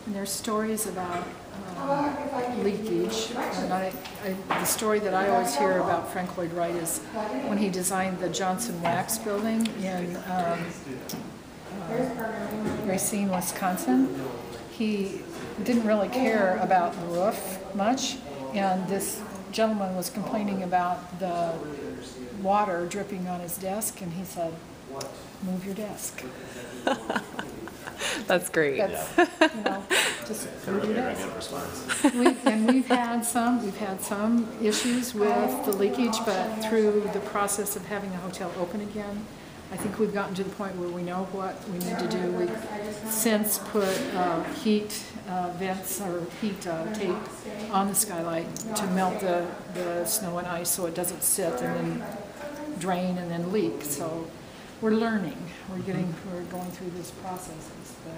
And there's stories about leakage. The story that I always hear about Frank Lloyd Wright is when he designed the Johnson Wax building in Racine, Wisconsin. He didn't really care about the roof much, and this gentleman was complaining about the water dripping on his desk, and he said, "Move your desk." That's great. That's, just move your desk. We've had some issues with the leakage, but through the process of having the hotel open again, I think we've gotten to the point where we know what we need to do. We've since put heat vents or heat tape on the skylight to melt the snow and ice so it doesn't sit and then drain and then leak. So we're learning. We're going through this process. But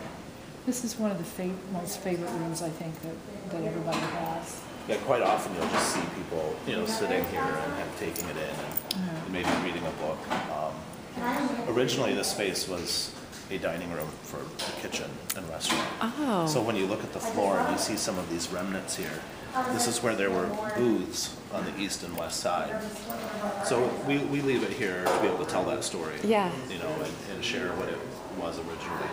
this is one of the most favorite rooms I think that everybody has. Yeah, quite often you'll just see people, sitting here and taking it in and maybe reading a book. Originally, this space was a dining room for the kitchen and restaurant. Oh. So when you look at the floor and you see some of these remnants here, this is where there were booths on the east and west side. So we leave it here to be able to tell that story. Yeah. And share what it was originally.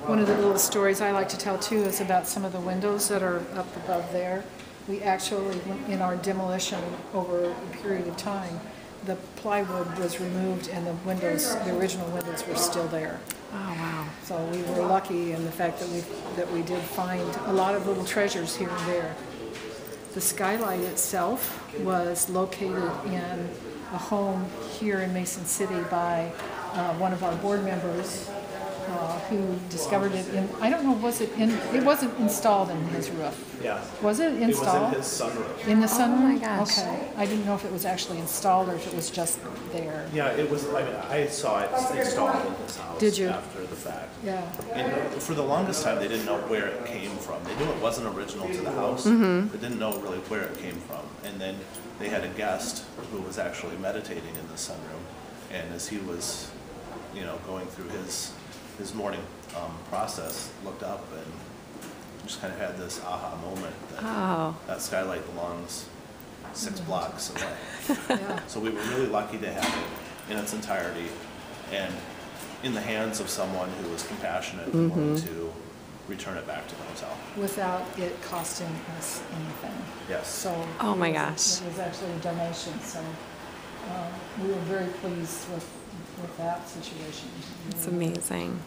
One of the little stories I like to tell too is about some of the windows that are up above there. We actually, in our demolition over a period of time, the plywood was removed and the original windows were still there. Oh, wow. So we were lucky in the fact that we did find a lot of little treasures here and there. The Skylight itself was located in a home here in Mason City by one of our board members who discovered it in, I don't know, it wasn't installed in his roof. Yeah. Was it installed? It was in his sunroof. In the sunroom? Oh my gosh. Okay. I didn't know if it was actually installed or if it was just there. Yeah, it was. I saw it installed in his house. Did you? After the fact. Yeah. And for the longest time, they didn't know where it came from. They knew it wasn't original to the house, but didn't know really where it came from. And then they had a guest who was actually meditating in the sunroom, and as he was, going through his morning process, looked up and just kind of had this aha moment that that skylight belongs 6 blocks away. Yeah. So we were really lucky to have it in its entirety and in the hands of someone who was compassionate and wanted to return it back to the hotel. Without it costing us anything. Yes. So Oh my gosh. It was actually a donation, so we were very pleased with that situation. It's amazing.